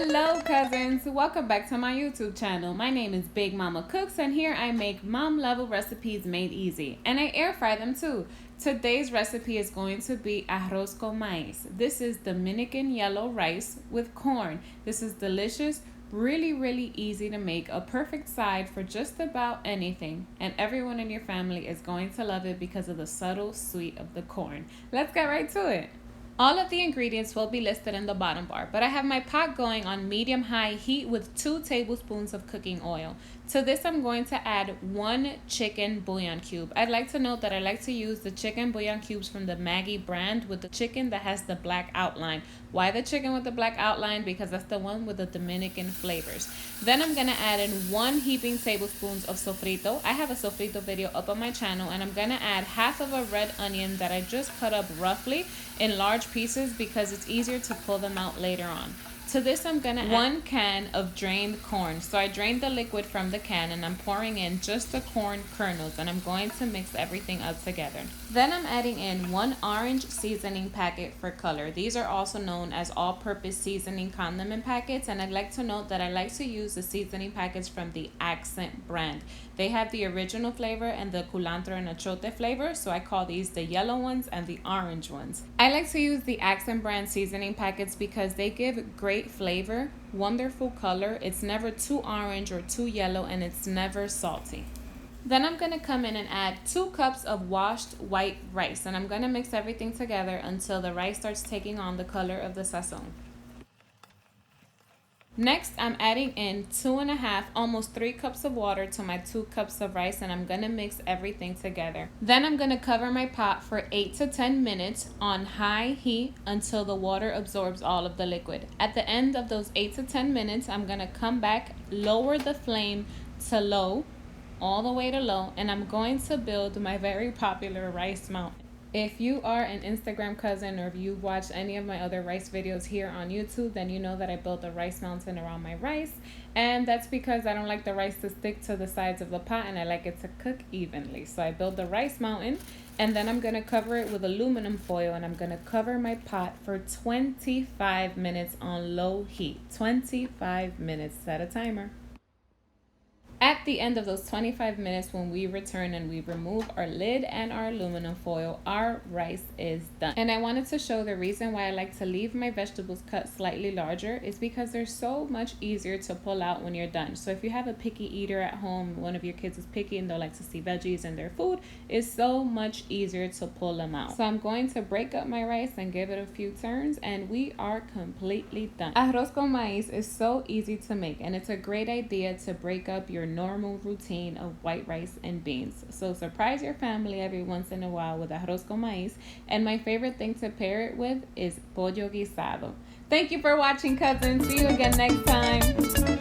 Hello cousins, welcome back to my YouTube channel. My name is Big Mama Cooks and here I make mom level recipes made easy and I air fry them too. Today's recipe is going to be arroz con maíz. This is Dominican yellow rice with corn. This is delicious, really easy to make, a perfect side for just about anything, and everyone in your family is going to love it because of the subtle sweet of the corn. Let's get right to it. All of the ingredients will be listed in the bottom bar, but I have my pot going on medium-high heat with 2 tablespoons of cooking oil. To this, I'm going to add 1 chicken bouillon cube. I'd like to note that I like to use the chicken bouillon cubes from the Maggi brand with the chicken that has the black outline. Why the chicken with the black outline? Because that's the one with the Dominican flavors. Then I'm going to add in 1 heaping tablespoons of sofrito. I have a sofrito video up on my channel, and I'm going to add half of a red onion that I just cut up roughly in large pieces because it's easier to pull them out later on. To this, I'm gonna add 1 can of drained corn. So I drained the liquid from the can and I'm pouring in just the corn kernels, and I'm going to mix everything up together. Then I'm adding in 1 orange seasoning packet for color. These are also known as all-purpose seasoning condiment packets, and I'd like to note that I like to use the seasoning packets from the Accent brand. They have the original flavor and the culantro and achote flavor, so I call these the yellow ones and the orange ones. I like to use the Accent brand seasoning packets because they give great flavor, wonderful color, it's never too orange or too yellow, and it's never salty. Then I'm going to come in and add 2 cups of washed white rice, and I'm going to mix everything together until the rice starts taking on the color of the sazon. Next, I'm adding in 2.5, almost 3 cups of water to my 2 cups of rice, and I'm going to mix everything together. Then I'm going to cover my pot for 8 to 10 minutes on high heat until the water absorbs all of the liquid. At the end of those 8 to 10 minutes, I'm going to come back, lower the flame to low, all the way to low, and I'm going to build my very popular rice mountain. If you are an Instagram cousin or if you've watched any of my other rice videos here on YouTube, then you know that I built a rice mountain around my rice, and that's because I don't like the rice to stick to the sides of the pot and I like it to cook evenly. So I built the rice mountain, and then I'm going to cover it with aluminum foil, and I'm going to cover my pot for 25 minutes on low heat. 25 minutes, set a timer. At the end of those 25 minutes, when we return and we remove our lid and our aluminum foil, our rice is done. And I wanted to show the reason why I like to leave my vegetables cut slightly larger is because they're so much easier to pull out when you're done. So if you have a picky eater at home, one of your kids is picky and they like to see veggies in their food, it's so much easier to pull them out. So I'm going to break up my rice and give it a few turns, and we are completely done. Arroz con maíz is so easy to make, and it's a great idea to break up your normal routine of white rice and beans. So surprise your family every once in a while with arroz con maíz, and my favorite thing to pair it with is pollo guisado. Thank you for watching, cousins. See you again next time.